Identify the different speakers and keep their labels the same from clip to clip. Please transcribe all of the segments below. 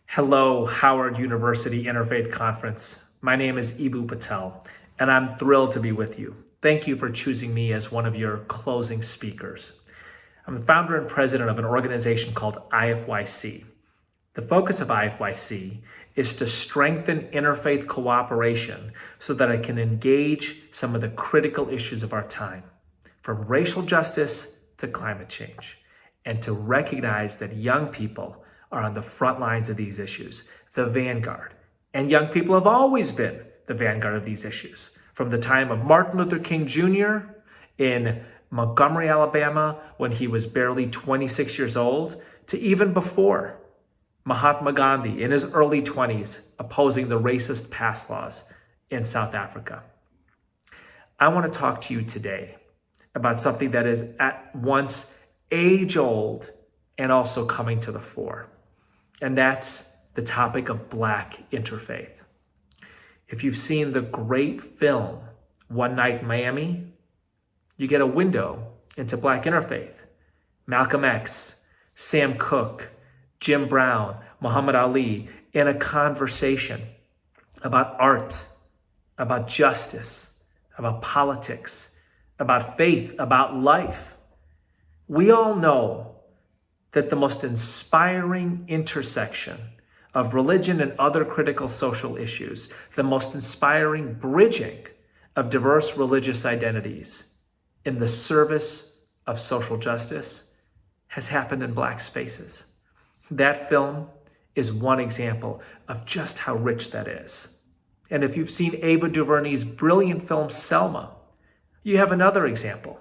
Speaker 1: Hello, Howard University Interfaith Conference. My name is Eboo Patel, and I'm thrilled to be with you. Thank you for choosing me as one of your closing speakers. I'm the founder and president of an organization called IFYC. The focus of IFYC is to strengthen interfaith cooperation so that it can engage some of the critical issues of our time, from racial justice to climate change, and to recognize that young people are on the front lines of these issues, the vanguard. And young people have always been the vanguard of these issues. From the time of Martin Luther King Jr. in Montgomery, Alabama, when he was barely 26 years old, to even before Mahatma Gandhi in his early 20s opposing the racist pass laws in South Africa. I want to talk to you today about something that is at once age-old and also coming to the fore. And that's the topic of Black interfaith. If you've seen the great film, One Night in Miami, you get a window into Black interfaith. Malcolm X, Sam Cooke, Jim Brown, Muhammad Ali, in a conversation about art, about justice, about politics, about faith, about life. We all know that the most inspiring intersection of religion and other critical social issues, the most inspiring bridging of diverse religious identities in the service of social justice has happened in Black spaces. That film is one example of just how rich that is. And if you've seen Ava DuVernay's brilliant film Selma, you have another example.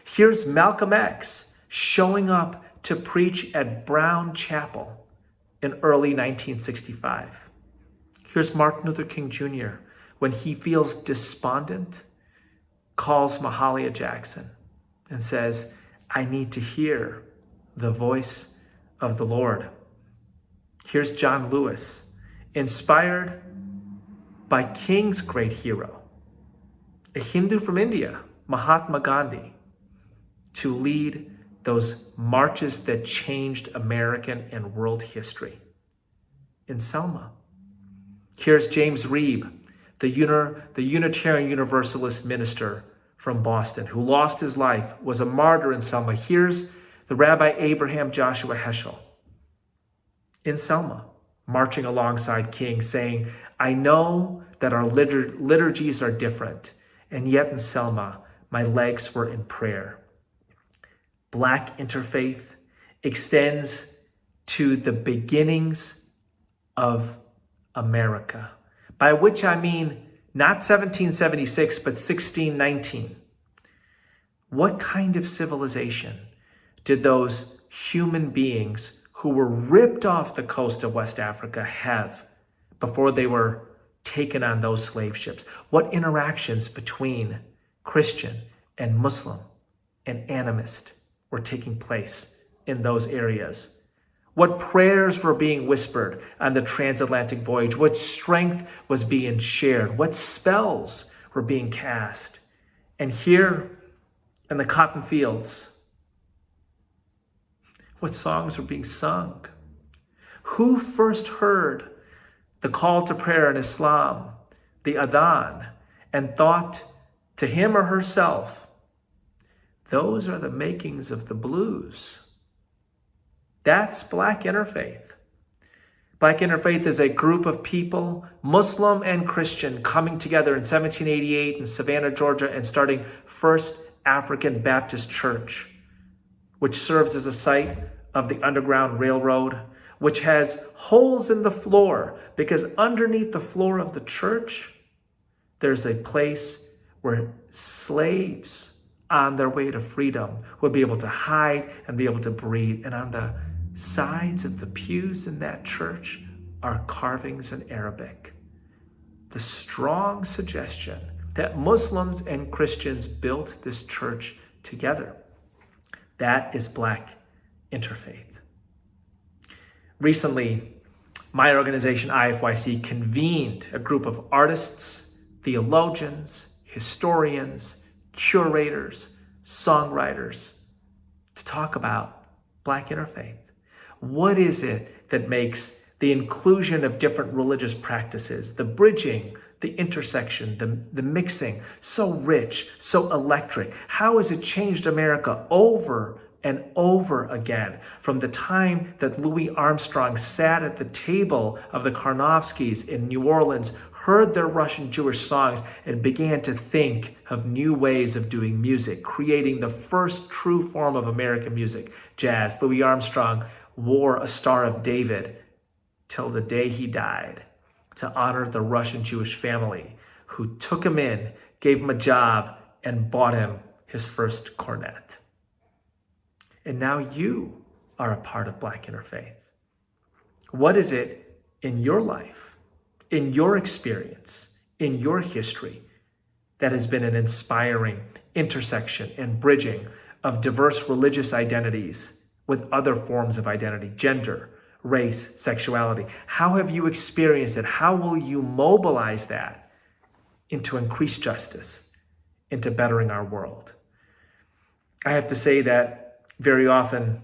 Speaker 1: Here's Malcolm X showing up to preach at Brown Chapel in early 1965. Here's Martin Luther King Jr. when he feels despondent, calls Mahalia Jackson and says, "I need to hear the voice of the Lord." Here's John Lewis, inspired by King's great hero, a Hindu from India, Mahatma Gandhi, to lead those marches that changed American and world history in Selma. Here's James Reeb, the Unitarian Universalist minister from Boston who lost his life, was a martyr in Selma. Here's the Rabbi Abraham Joshua Heschel in Selma, marching alongside King, saying, "I know that our liturgies are different, and yet in Selma, my legs were in prayer." Black interfaith extends to the beginnings of America, by which I mean not 1776, but 1619. What kind of civilization did those human beings who were ripped off the coast of West Africa have before they were taken on those slave ships? What interactions between Christian and Muslim and animist were taking place in those areas? What prayers were being whispered on the transatlantic voyage? What strength was being shared? What spells were being cast? And here in the cotton fields, what songs were being sung? Who first heard the call to prayer in Islam, the adhan, and thought to him or herself, "Those are the makings of the blues"? That's Black interfaith. Black interfaith is a group of people, Muslim and Christian, coming together in 1788 in Savannah, Georgia, and starting First African Baptist Church, which serves as a site of the Underground Railroad, which has holes in the floor because underneath the floor of the church, there's a place where slaves on their way to freedom would be able to hide and be able to breathe. And on the sides of the pews in that church are carvings in Arabic. The strong suggestion that Muslims and Christians built this church together. That is Black interfaith. Recently, my organization, IFYC, convened a group of artists, theologians, historians, curators, songwriters to talk about Black interfaith. What is it that makes the inclusion of different religious practices, the bridging, the intersection, the mixing, so rich, so electric. How has it changed America over and over again? From the time that Louis Armstrong sat at the table of the Karnofskys in New Orleans, heard their Russian Jewish songs, and began to think of new ways of doing music, creating the first true form of American music, jazz. Louis Armstrong wore a Star of David till the day he died to honor the Russian Jewish family who took him in, gave him a job, and bought him his first cornet. And now you are a part of Black Interfaith. What is it in your life, in your experience, in your history that has been an inspiring intersection and bridging of diverse religious identities with other forms of identity, gender, race, sexuality? How have you experienced it? How will you mobilize that into increased justice, into bettering our world? I have to say that very often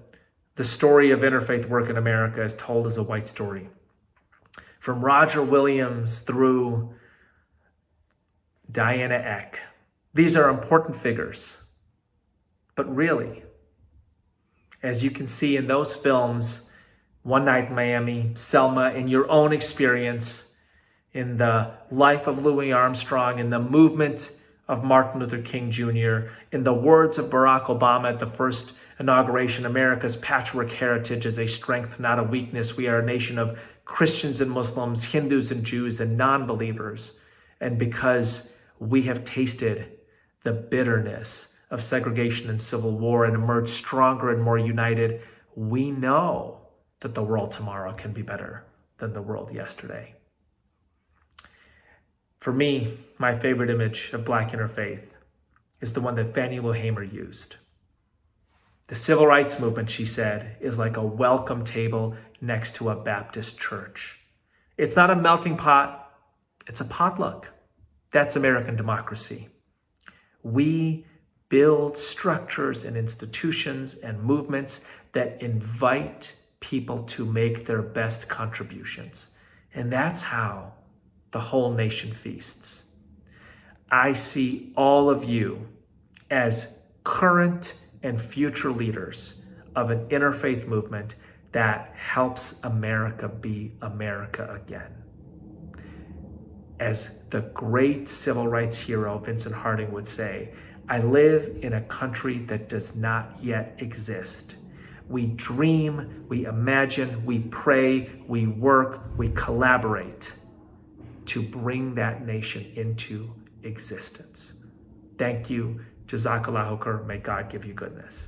Speaker 1: the story of interfaith work in America is told as a white story. From Roger Williams through Diana Eck. These are important figures. But really, as you can see in those films, One Night in Miami, Selma, in your own experience, in the life of Louis Armstrong, in the movement of Martin Luther King Jr., in the words of Barack Obama at the first inauguration, America's patchwork heritage is a strength, not a weakness. We are a nation of Christians and Muslims, Hindus and Jews, and non-believers. And because we have tasted the bitterness of segregation and civil war and emerged stronger and more united, we know that the world tomorrow can be better than the world yesterday. For me, my favorite image of Black interfaith is the one that Fannie Lou Hamer used. The civil rights movement, she said, is like a welcome table next to a Baptist church. It's not a melting pot, it's a potluck. That's American democracy. We build structures and institutions and movements that invite people to make their best contributions. And that's how the whole nation feasts. I see all of you as current and future leaders of an interfaith movement that helps America be America again. As the great civil rights hero Vincent Harding would say, I live in a country that does not yet exist. We dream, we imagine, we pray, we work, we collaborate to bring that nation into existence. Thank you. Jazakallahu khair. May God give you goodness.